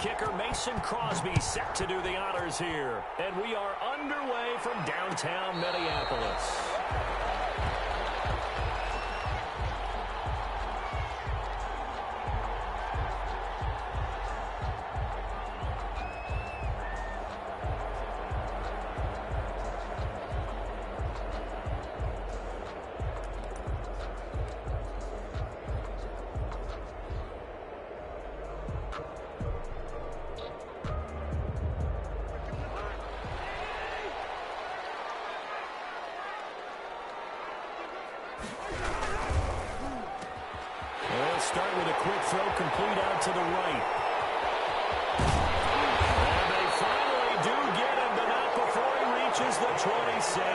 kicker Mason Crosby set to do the honors here. And we are underway from downtown Minneapolis. Start with a quick throw complete out to the right. And they finally do get him, but not before he reaches the 27.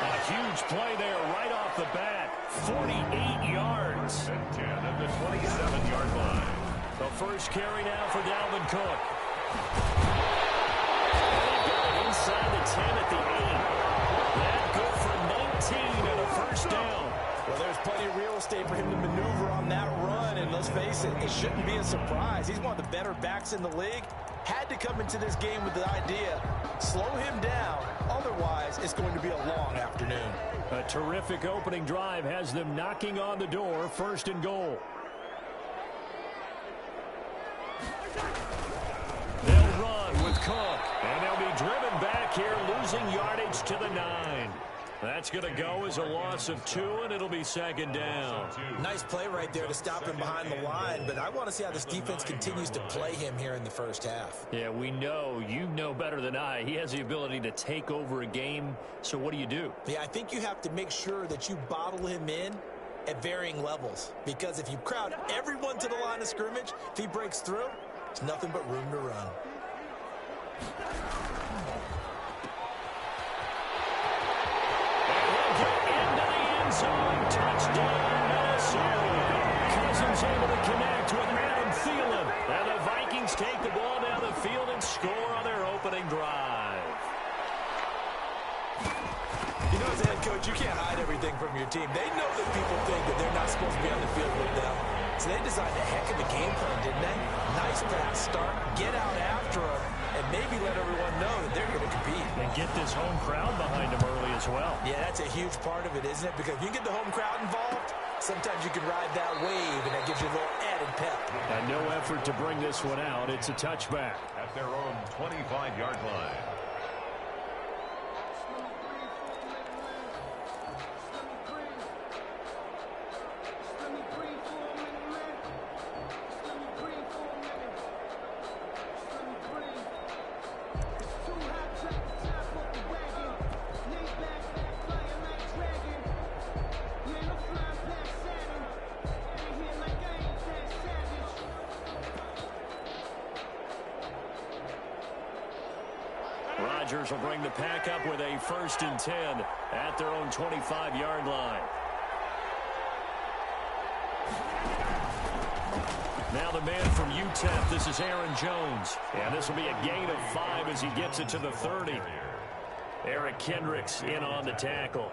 A huge play there right off the bat. 48 yards. 10 at the 27-yard line. The first carry now for Dalvin Cook. And they've got it inside the 10 at the 8. That good for 19 and a first down. Well, there's plenty of real estate for him to maneuver on that run, and let's face it, it shouldn't be a surprise. He's one of the better backs in the league. Had to come into this game with the idea, slow him down, otherwise it's going to be a long afternoon. A terrific opening drive has them knocking on the door, first and goal. They'll run with Cook, and they'll be driven back here, losing yardage to the 9. That's going to go as a loss of 2, and it'll be second down. Nice play right there to stop him behind the line, but I want to see how this defense continues to play him here in the first half. Yeah, we know. You know better than I. He has the ability to take over a game, so what do you do? Yeah, I think you have to make sure that you bottle him in at varying levels, because if you crowd everyone to the line of scrimmage, if he breaks through, it's nothing but room to run. Touchdown, Minnesota. Cousins able to connect with Madden Thielen. And the Vikings take the ball down the field and score on their opening drive. You know, as a head coach, you can't hide everything from your team. They know that people think that they're not supposed to be on the field with them. So they designed a heck of a game plan, didn't they? Nice pass start, get out after them, and maybe let everyone know that they're going to compete. And get this home crowd behind them early as well. Yeah, that's a huge part of it, isn't it? Because if you get the home crowd involved, sometimes you can ride that wave, and that gives you a little added pep. And no effort to bring this one out. It's a touchback. At their own 25-yard line. Rodgers will bring the pack up with a 1st and 10 at their own 25-yard line. Now the man from UTEP, this is Aaron Jones. And this will be a gain of 5 as he gets it to the 30. Eric Kendricks in on the tackle.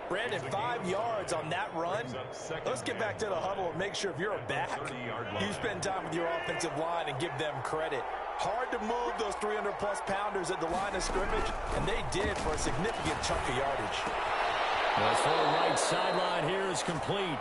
Brandon, 5 yards on that run. Let's get back to the huddle and make sure if you're a back, you spend time with your offensive line and give them credit. Hard to move those 300-plus pounders at the line of scrimmage, and they did for a significant chunk of yardage. The full right sideline here is complete.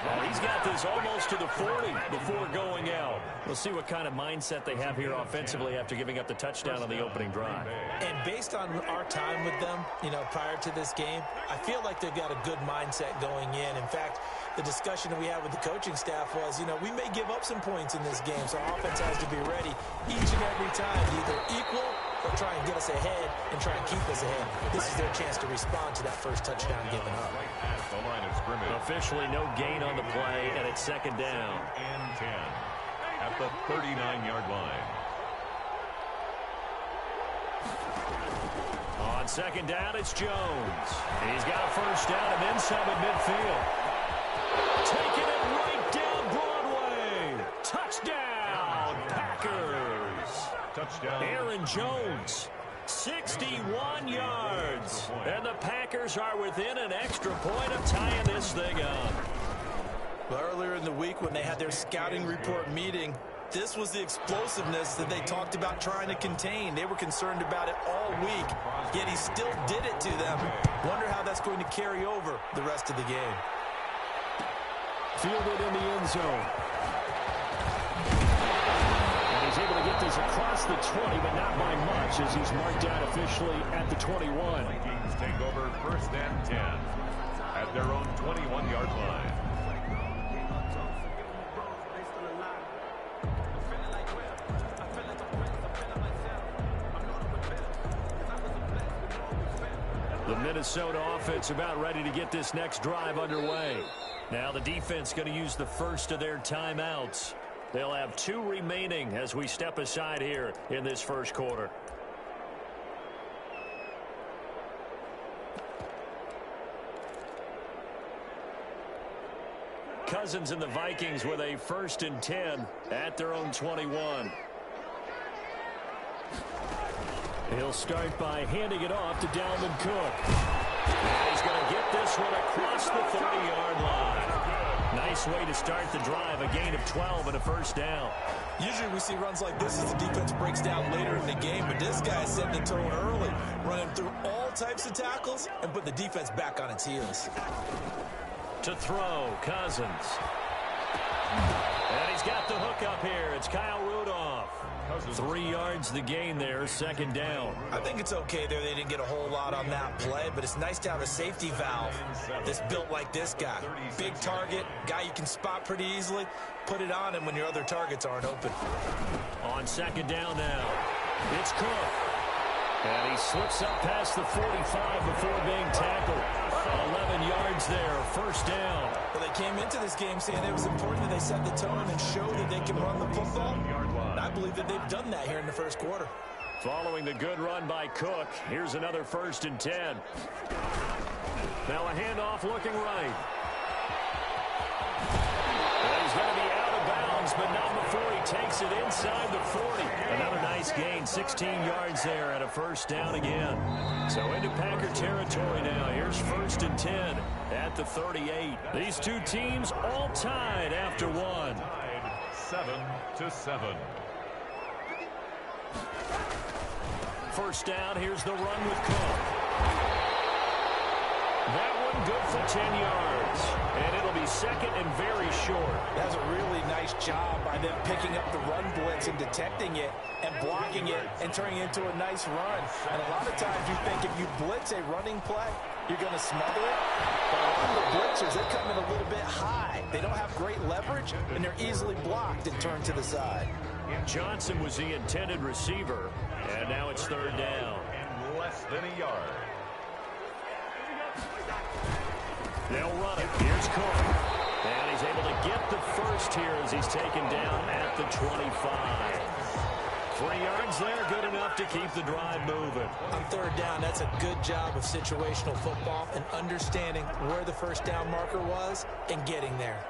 Well, he's got this almost to the 40 before going out. We'll see what kind of mindset they have here offensively after giving up the touchdown on the opening drive. And based on our time with them, you know, prior to this game, I feel like they've got a good mindset going in. In fact, the discussion that we had with the coaching staff was, you know, we may give up some points in this game, so our offense has to be ready each and every time to either equal or try and get us ahead and try and keep us ahead. This is their chance to respond to that first touchdown given up. The line of scrimmage. Officially no gain on the play, and it's second down. And 10 at the 39-yard line. On second down, it's Jones. He's got a first down and inside of midfield. Taking it right down Broadway. Touchdown, Packers. Touchdown. Aaron Jones, 61 yards. And the Packers are within an extra point of tying this thing up. Well, earlier in the week when they had their scouting report meeting, This was the explosiveness that they talked about trying to contain. They were concerned about it all week, yet he still did it to them. Wonder how that's going to carry over the rest of the game. Fielded in the end zone. And he's able to get this across the 20, but not by much as he's marked out officially at the 21. Vikings take over 1st and 10 at their own 21-yard line. The Minnesota offense about ready to get this next drive underway. Now the defense going to use the first of their timeouts. They'll have 2 remaining as we step aside here in this first quarter. Cousins and the Vikings with a 1st and 10 at their own 21. He'll start by handing it off to Dalvin Cook. And he's going to get this one across the 30-yard line. Nice way to start the drive, a gain of 12 and a 1st down. Usually we see runs like this as the defense breaks down later in the game, but this guy is setting the tone early, running through all types of tackles and put the defense back on its heels. To throw, Cousins. And he's got the hook up here. It's Kyle Rudolph. 3 yards the gain there, 2nd down. I think it's okay there. They didn't get a whole lot on that play, but it's nice to have a safety valve that's built like this guy. Big target, guy you can spot pretty easily. Put it on him when your other targets aren't open. On 2nd down now, it's Cook. And he slips up past the 45 before being tackled. 11 yards there, 1st down. Well, they came into this game saying it was important that they set the tone and show that they can run the football. And I believe that they've done that here in the first quarter. Following the good run by Cook, here's another 1st and 10. Now a handoff looking right. And he's going to be out of bounds, but not before he takes it inside the 40. Another nice gain, 16 yards there and a 1st down again. So into Packer territory now. Here's 1st and 10 at the 38. These 2 teams all tied after 1. 7-7. 1st down, here's the run with Cook. That one good for 10 yards. And it'll be 2nd and very short. That's a really nice job by them picking up the run blitz and detecting it and blocking it and turning it into a nice run. And a lot of times you think if you blitz a running play, you're going to smother it. But a lot of the blitzers, they come in a little bit high. They don't have great leverage, and they're easily blocked and turned to the side. Johnson was the intended receiver, and now it's 3rd down. And less than a yard. They'll run it. Here's Cook. And he's able to get the first here as he's taken down at the 25. 3 yards there, good enough to keep the drive moving. On 3rd down, that's a good job of situational football and understanding where the 1st down marker was and getting there.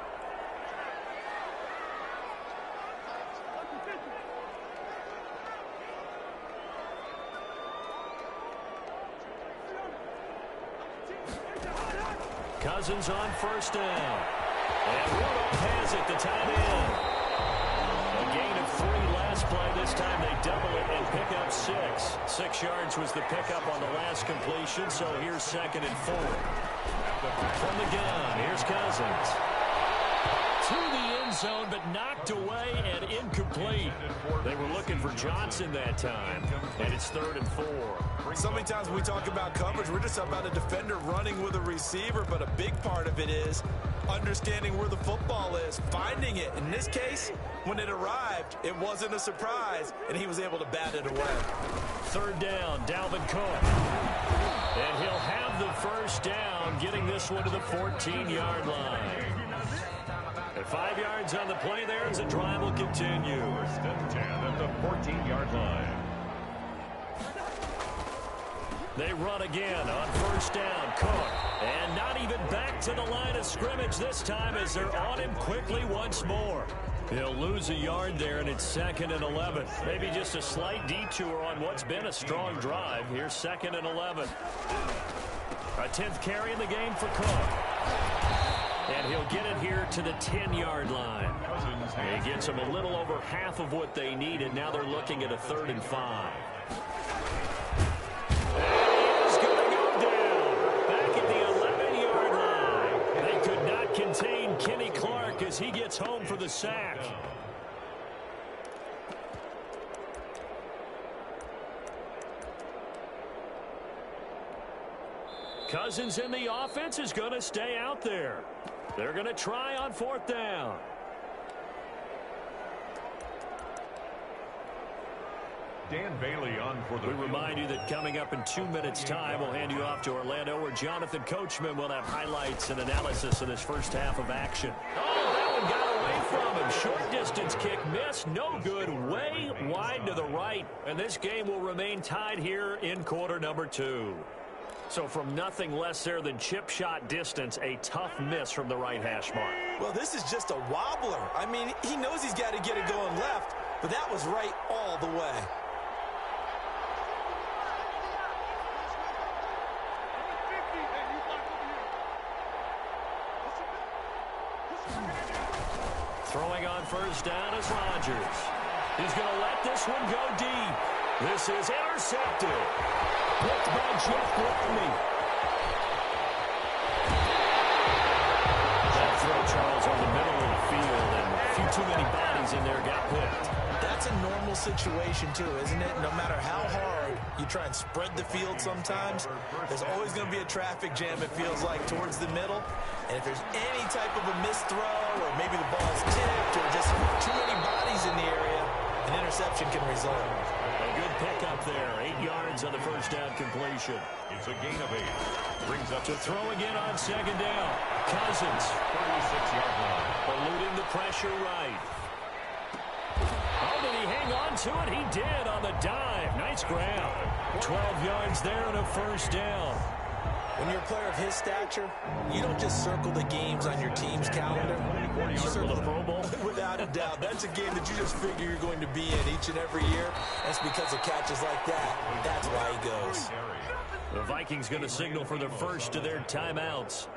Cousins on 1st down. And Rudolph has it, the tight end. A gain of 3 last play. This time they double it and pick up 6. 6 yards was the pickup on the last completion, so here's 2nd and 4. From the gun, here's Cousins. To the end zone, but knocked away and incomplete. They were looking for Johnson that time, and it's 3rd and 4. So many times when we talk about coverage, we're just talking about a defender running with a receiver, but a big part of it is understanding where the football is, finding it. In this case, when it arrived, it wasn't a surprise, and he was able to bat it away. 3rd down, Dalvin Cook. And he'll have the 1st down, getting this one to the 14-yard line. At 5 yards on the play there as the drive will continue. 1st and 10 at the 14-yard line. They run again on 1st down. Cook. And not even back to the line of scrimmage this time as they're on him quickly once more. He'll lose a yard there, and it's 2nd and 11. Maybe just a slight detour on what's been a strong drive. Here's 2nd and 11. A 10th carry in the game for Cook. And he'll get it here to the 10-yard line. He gets them a little over half of what they needed. Now they're looking at a 3rd and 5. And he is going to go down. Back at the 11-yard line. They could not contain Kenny Clark as he gets home for the sack. Cousins in the offense is going to stay out there. They're going to try on 4th down. Dan Bailey on for the We remind you that coming up in 2 minutes' time, we'll hand you off to Orlando, where Jonathan Coachman will have highlights and analysis of this first half of action. Oh, that one got away from him. Short distance kick missed. No good. Way wide to the right. And this game will remain tied here in quarter number 2. So from nothing less there than chip shot distance, a tough miss from the right hash mark. Well, this is just a wobbler. I mean, he knows he's got to get it going left, but that was right all the way. Throwing on 1st down is Rodgers. He's going to let this one go deep. This is intercepted. Picked by Jeff Whitney. That throw, Charles, on the middle of the field, and a few too many bodies in there got picked. That's a normal situation, too, isn't it? No matter how hard you try and spread the field sometimes, there's always going to be a traffic jam, it feels like, towards the middle. And if there's any type of a missed throw, or maybe the ball's tipped, or just too many bodies in the area, an interception can result. A good pickup there. 8 yards on the 1st down completion. It's a gain of 8. Brings up to throw again on 2nd down. Cousins. 36-yard line. Eluding the pressure right. Oh, did he hang on to it? He did on the dive. Nice grab. 12 yards there and a 1st down. When you're a player of his stature, you don't just circle the games on your team's calendar. You circle the Pro Bowl. Without a doubt. That's a game that you just figure you're going to be in each and every year. That's because of catches like that. That's why he goes. The Vikings going to signal for the first of their timeouts,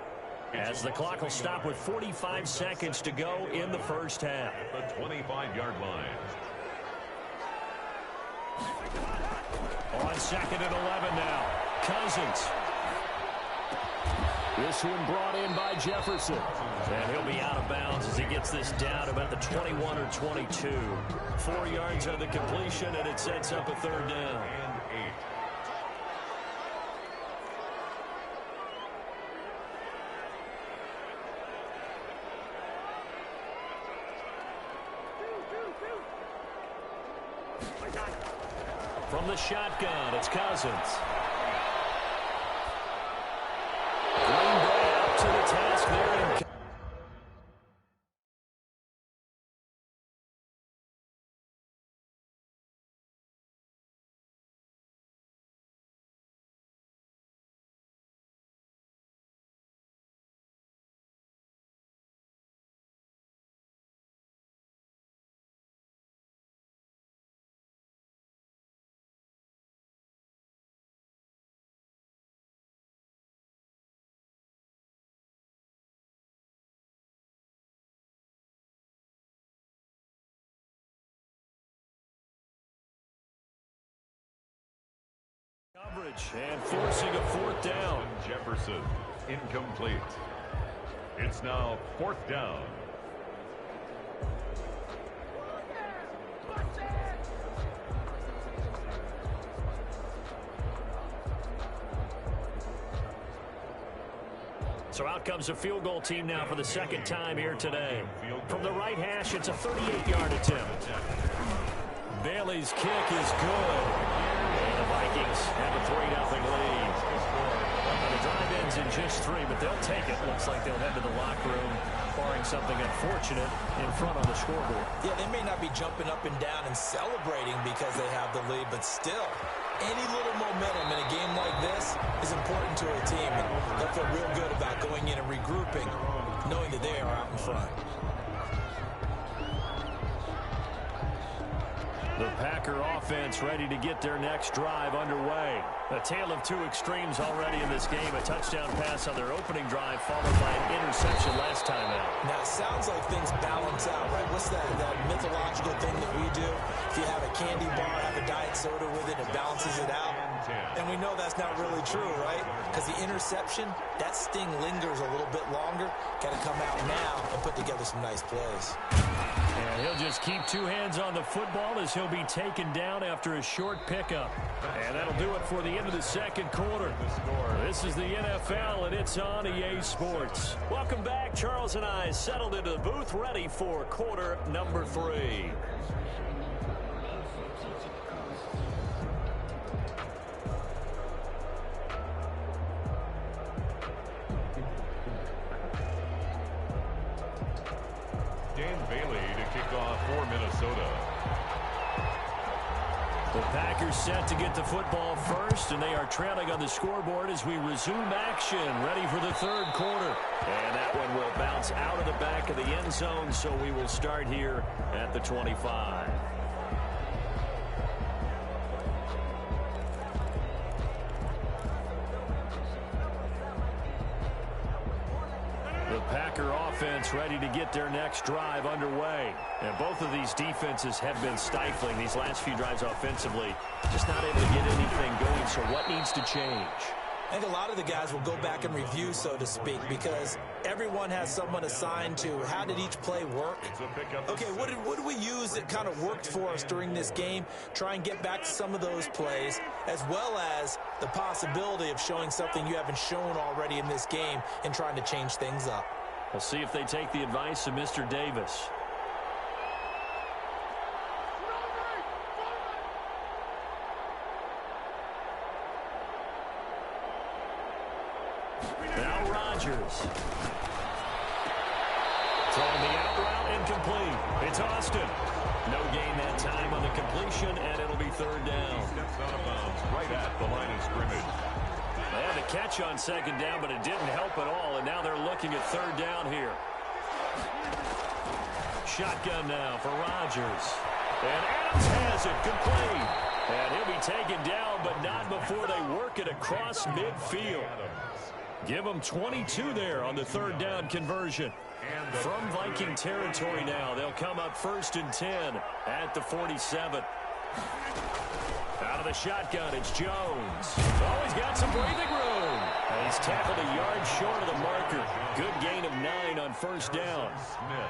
as the clock will stop with 45 seconds to go in the 1st half. The 25-yard line. On 2nd and 11 now. Cousins. This one brought in by Jefferson. And he'll be out of bounds as he gets this down about the 21 or 22. 4 yards on the completion, and it sets up a 3rd down. And 8. From the shotgun, it's Cousins. Green Bay up to the task there. Coverage and forcing a 4th down. Jefferson, incomplete. It's now 4th down. So out comes a field goal team now for the 2nd time here today. From the right hash, it's a 38-yard attempt. Bailey's kick is good. And the Vikings have a 3-0 lead. The drive ends in just 3, but they'll take it. Looks like they'll head to the locker room, barring something unfortunate in front on the scoreboard. Yeah, they may not be jumping up and down and celebrating because they have the lead, but still, any little momentum in a game like this is important to a team. And they'll feel real good about going in and regrouping, knowing that they are out in front. The Packer offense ready to get their next drive underway. A tale of two extremes already in this game. A touchdown pass on their opening drive followed by an interception last time out. Now, it sounds like things balance out, right? What's that mythological thing that we do? If you have a candy bar, have a diet soda with it, it balances it out. And we know that's not really true, right? Because the interception, that sting lingers a little bit longer. Got to come out now and put together some nice plays. And he'll just keep two hands on the football as he'll be taken down after a short pickup. And that'll do it for the end of the second quarter. This is the NFL, and it's on EA Sports. Welcome back. Charles and I settled into the booth, ready for quarter number 3. For Minnesota. The Packers set to get the football first, and they are trailing on the scoreboard as we resume action, ready for the third quarter. And that one will bounce out of the back of the end zone, so we will start here at the 25. The Packer offense ready to get their next drive underway. And both of these defenses have been stifling these last few drives offensively. Just not able to get anything going, so what needs to change? I think a lot of the guys will go back and review, so to speak, because everyone has someone assigned to how did each play work. Okay, what did we use that kind of worked for us during this game? Try and get back to some of those plays, as well as the possibility of showing something you haven't shown already in this game and trying to change things up. We'll see if they take the advice of Mr. Davis. Now Rodgers. Throwing the out route, incomplete. It's Austin. No gain that time on the completion, and it'll be third down. Steps out of bounds right at the line of scrimmage. They had a catch on second down, but it didn't help at all, and now they're looking at third down here. Shotgun now for Rodgers. And Adams has it complete. And he'll be taken down, but not before they work it across midfield. Give them 22 there on the third down conversion. From Viking territory now, they'll come up 1st and 10 at the 47. Out of the shotgun, it's Jones. Oh, he's got some breathing room. And he's tackled a yard short of the marker. Good gain of 9 on first down.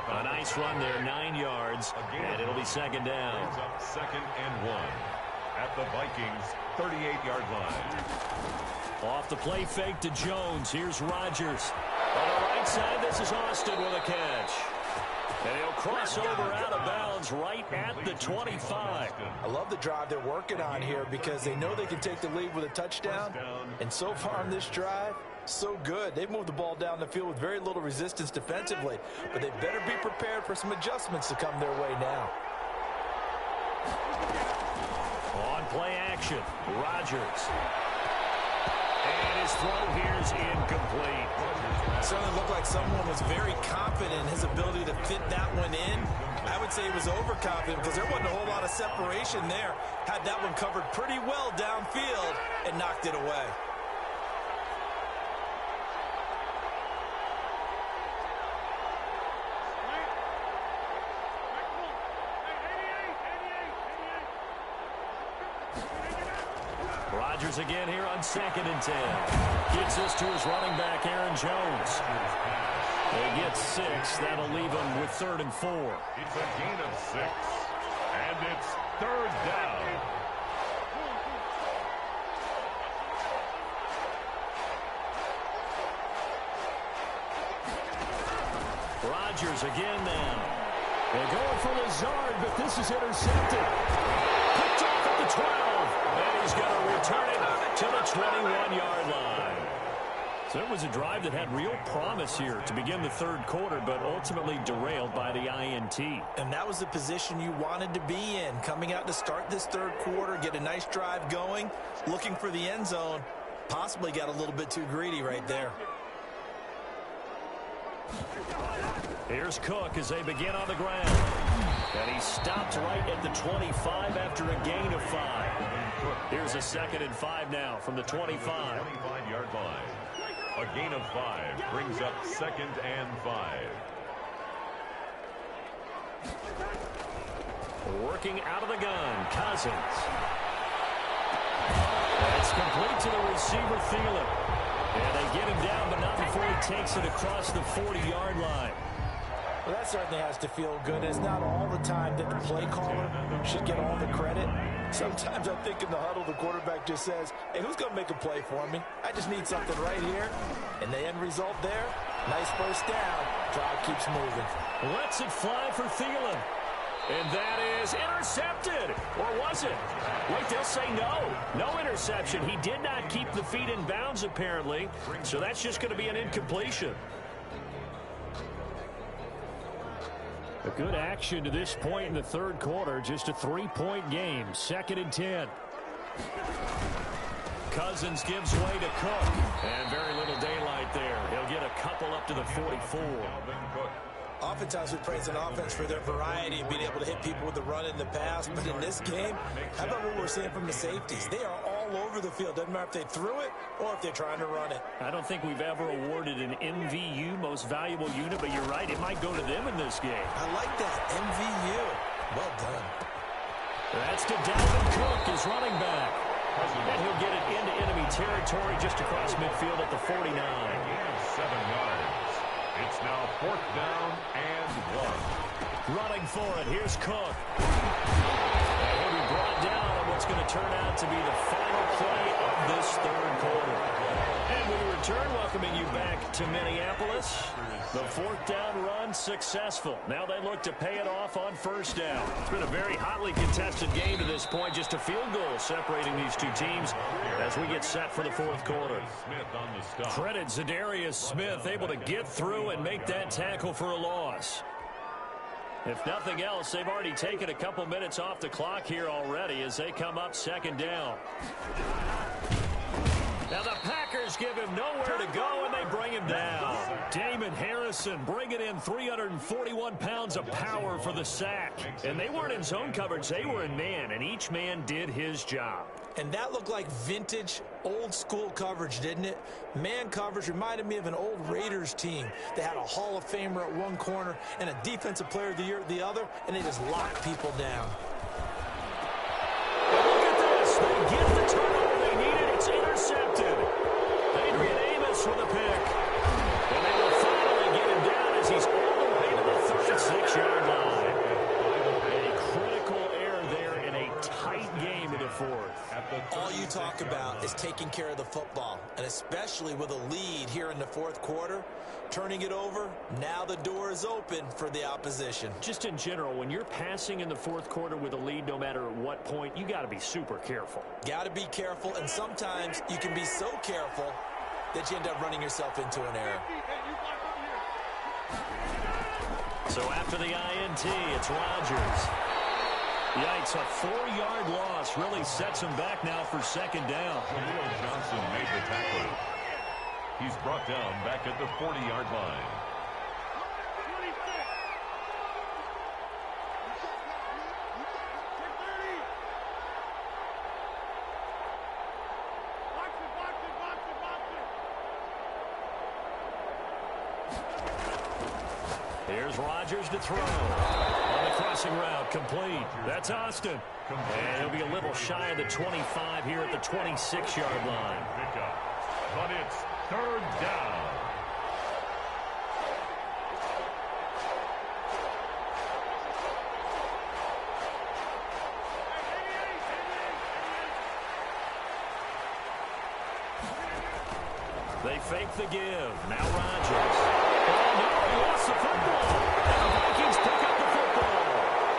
A nice run there, 9 yards, and it'll be second down. Up 2nd and 1 at the Vikings' 38-yard line. Off the play fake to Jones. Here's Rodgers. On the right side, this is Austin with a catch. And he'll cross over out of bounds right at the 25. I love the drive they're working on here because they know they can take the lead with a touchdown. And so far on this drive, so good. They've moved the ball down the field with very little resistance defensively. But they better be prepared for some adjustments to come their way now. On play action, Rodgers. And his throw here is incomplete. It certainly looked like someone was very confident in his ability to fit that one in. I would say he was overconfident because there wasn't a whole lot of separation there. Had that one covered pretty well downfield and knocked it away. Rodgers again here on 2nd and 10. Gets this to his running back, Aaron Jones. They get 6. That'll leave him with 3rd and 4. It's a gain of 6. And it's 3rd down. Rodgers again now. They're going for Lazard, but this is intercepted. Picked off at the 12. And he's going to return it to the 21-yard line. So it was a drive that had real promise here to begin the third quarter, but ultimately derailed by the INT. And that was the position you wanted to be in, coming out to start this third quarter, get a nice drive going, looking for the end zone. Possibly got a little bit too greedy right there. Here's Cook as they begin on the ground. And he stopped right at the 25 after a gain of 5. Here's a 2nd and 5 now from the 25. 25-yard line. A gain of 5 brings up 2nd and 5. Working out of the gun, Cousins. It's complete to the receiver, Thielen. And they get him down, but not before he takes it across the 40-yard line. Well, that certainly has to feel good. It's not all the time that the play caller should get all the credit. Sometimes I think in the huddle, the quarterback just says, hey, who's going to make a play for me? I just need something right here. And the end result there, nice first down. Drive keeps moving. Lets it fly for Thielen. And that is intercepted. Or was it? Wait, they'll say no. No interception. He did not keep the feet in bounds, apparently. So that's just going to be an incompletion. A good action to this point in the 3rd quarter. Just a 3-point game. 2nd and 10. Cousins gives way to Cook. And very little daylight there. He'll get a couple up to the 44. Oftentimes we praise an offense for their variety and being able to hit people with the run in the pass. But in this game, how about what we're seeing from the safeties? They are all over the field. Doesn't matter if they threw it or if they're trying to run it. I don't think we've ever awarded an MVU, most valuable unit, but you're right, it might go to them in this game. I like that, MVU. Well done. That's to Dalvin Cook, his running back. And he'll get it into enemy territory just across midfield at the 49. 7 yards. It's now 4th down and 1. Running for it. Here's Cook. And he'll be brought down on what's going to turn out to be the final play of this 3rd quarter. And we return, welcoming you back to Minneapolis. The 4th down run successful. Now they look to pay it off on 1st down. It's been a very hotly contested game to this point. Just a field goal separating these two teams as we get set for the 4th quarter. Credit Zadarius Smith, able to get through and make that tackle for a loss. If nothing else, they've already taken a couple minutes off the clock here already as they come up 2nd down. Now the Packers give him nowhere to go, and they bring him down. Damon Harrison bringing in 341 pounds of power for the sack. And they weren't in zone coverage, they were in man, and each man did his job. And that looked like vintage, old-school coverage, didn't it? Man coverage reminded me of an old Raiders team. They had a Hall of Famer at one corner and a Defensive Player of the Year at the other, and they just locked people down. Look at this. They get the turnover they needed. It's intercepted. Adrian Amos for the pick. And they will finally get him down as he's all the way to the 36-yard line. A critical error there in a tight game in the 4th. All you talk about is taking care of the football, and especially with a lead here in the 4th quarter, turning it over, now the door is open for the opposition. Just in general, when you're passing in the 4th quarter with a lead, no matter at what point, you got to be super careful. Got to be careful, and sometimes you can be so careful that you end up running yourself into an error. So after the INT, it's Rodgers. Yikes, a 4-yard loss really sets him back now for 2nd down. Jaleel Johnson made the tackle. He's brought down back at the 40-yard line. Here's Rodgers to throw. On the crossing route, complete. That's Austin. And he'll be a little shy of the 25 here at the 26-yard line. But it's 3rd down. They fake the give. Now Rodgers. Oh, no, he lost the football. And the Vikings pick up the football.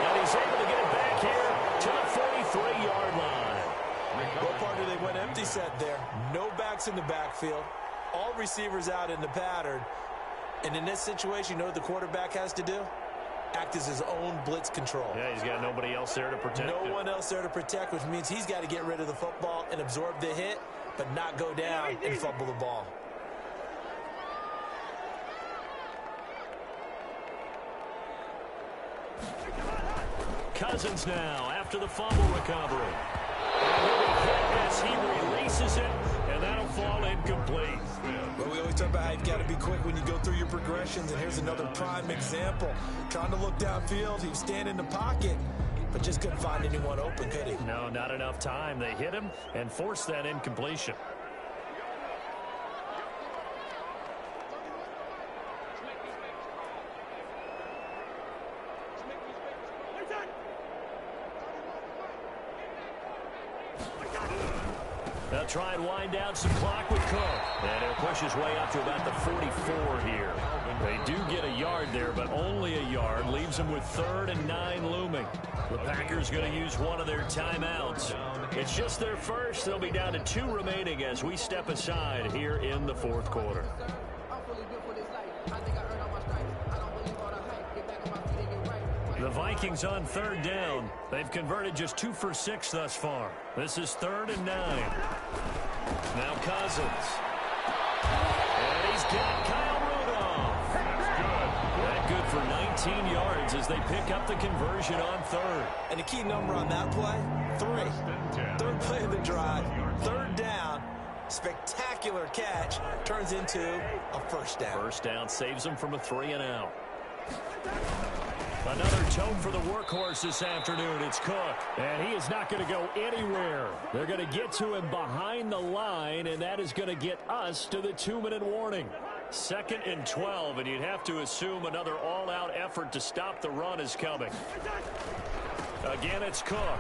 And he's able to get it back here to the 43-yard line. What part do they went empty set there? No backs in the backfield. All receivers out in the pattern. And in this situation, you know what the quarterback has to do? Act as his own blitz control. Yeah, he's got nobody else there to protect him. No one else there to protect, which means he's got to get rid of the football and absorb the hit, but not go down and fumble the ball. Cousins now after the fumble recovery. And he'll be hit as he releases it, and that'll fall incomplete. Well, we always talk about how you've got to be quick when you go through your progressions, and here's another prime example. Trying to look downfield, he was standing in the pocket, but just couldn't find anyone open, could he? No, not enough time. They hit him and forced that incompletion. They'll try and wind down some clock with Cook. And he'll push his way up to about the 44 here. They do get a yard there, but only a yard. Leaves them with 3rd and 9 looming. The Packers going to use one of their timeouts. It's just their first. They'll be down to 2 remaining as we step aside here in the 4th quarter. The Vikings on 3rd down. They've converted just 2 for 6 thus far. This is 3rd and 9. Now Cousins. And he's got Kyle Rudolph. That good for 19 yards as they pick up the conversion on 3rd. And the key number on that play, 3. 3rd play of the drive, 3rd down. Spectacular catch turns into a 1st down. 1st down saves them from a 3 and out. Another tone for the workhorse this afternoon. It's Cook. And he is not going to go anywhere. They're going to get to him behind the line, and that is going to get us to the 2-minute warning. 2nd and 12, and you'd have to assume another all-out effort to stop the run is coming. Again, it's Cook.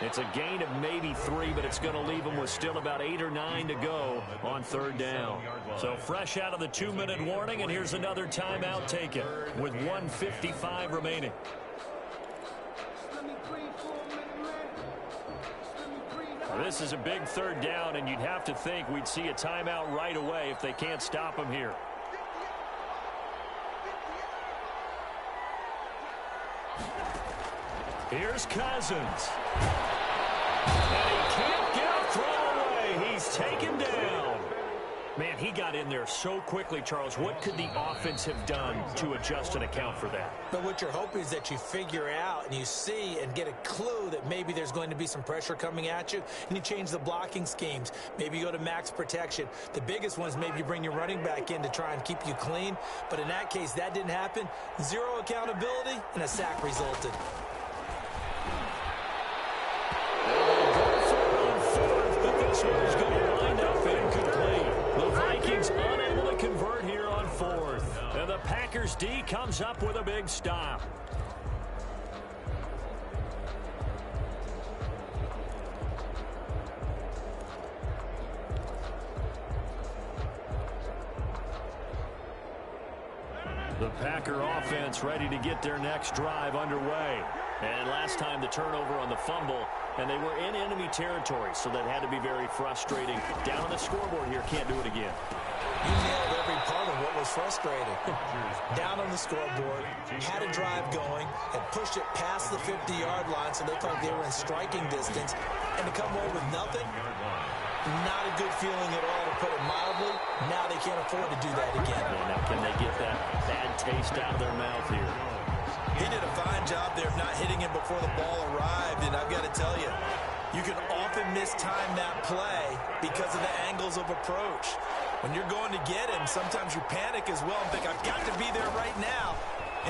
It's a gain of maybe 3, but it's going to leave them with still about 8 or 9 to go on 3rd down. So fresh out of the 2-minute warning, and here's another timeout taken with 1:55 remaining. This is a big 3rd down, and you'd have to think we'd see a timeout right away if they can't stop him here. Here's Cousins. And he can't get a throw away. He's taken down. Man, he got in there so quickly, Charles. What could the offense have done to adjust and account for that? But what you're hoping is that you figure out and you see and get a clue that maybe there's going to be some pressure coming at you, and you change the blocking schemes. Maybe you go to max protection. The biggest one is maybe you bring your running back in to try and keep you clean. But in that case, that didn't happen. 0 accountability, and a sack resulted. This one is going to wind up incomplete. The Vikings unable to convert here on 4th. And the Packers D comes up with a big stop. The Packer offense ready to get their next drive underway. And last time the turnover on the fumble, and they were in enemy territory, so that had to be very frustrating. Down on the scoreboard here, can't do it again. You nailed every part of what was frustrating. Down on the scoreboard, had a drive going, had pushed it past the 50-yard line, so they thought they were in striking distance, and to come away with nothing, not a good feeling at all, to put it mildly. Now they can't afford to do that again. Yeah, now can they get that bad taste out of their mouth here? He did a fine job there of not hitting him before the ball arrived, and I've got to tell you, you can often mistime that play because of the angles of approach. When you're going to get him, sometimes you panic as well and think, I've got to be there right now.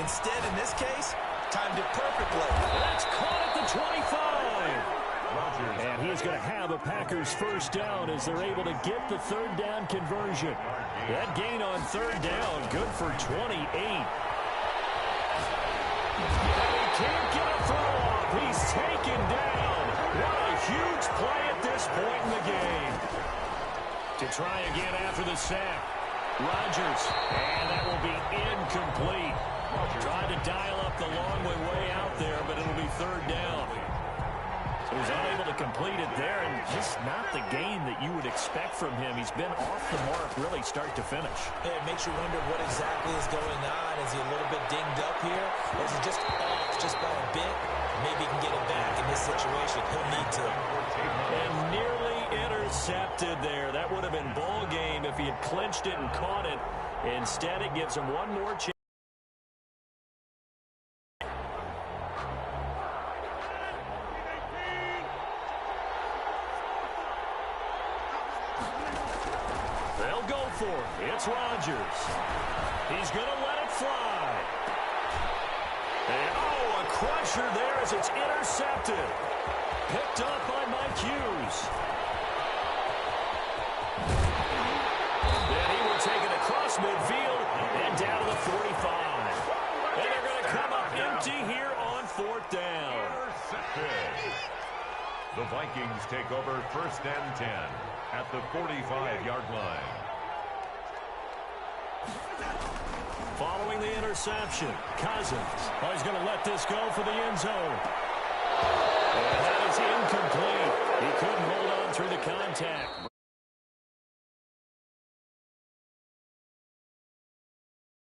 Instead, in this case, timed it perfectly. That's caught at the 25. And he's going to have a Packers 1st down as they're able to get the 3rd down conversion. That gain on 3rd down, good for 28. And he can't get a throw off. He's taken down. What a huge play at this point in the game. To try again after the sack. Rodgers. And that will be incomplete. Tried to dial up the long way out there, but it'll be 3rd down. So he's unable to complete it there, and just not the game that you would expect from him. He's been off the mark really start to finish. Yeah, it makes you wonder what exactly is going on. Is he a little bit dinged up here, or is he just off just by a bit? Maybe he can get it back in this situation. He'll need to. And nearly intercepted there. That would have been ball game if he had clinched it and caught it. Instead, it gives him one more chance. They'll go for it. It's Rodgers. He's going to let it fly. And, oh, a crusher there as it's intercepted. Picked up by Mike Hughes. Then he will take it across midfield and down to the 45. And they're going to come up empty here on 4th down. The Vikings take over 1st and 10 at the 45-yard line. Following the interception, Cousins. Oh, he's going to let this go for the end zone.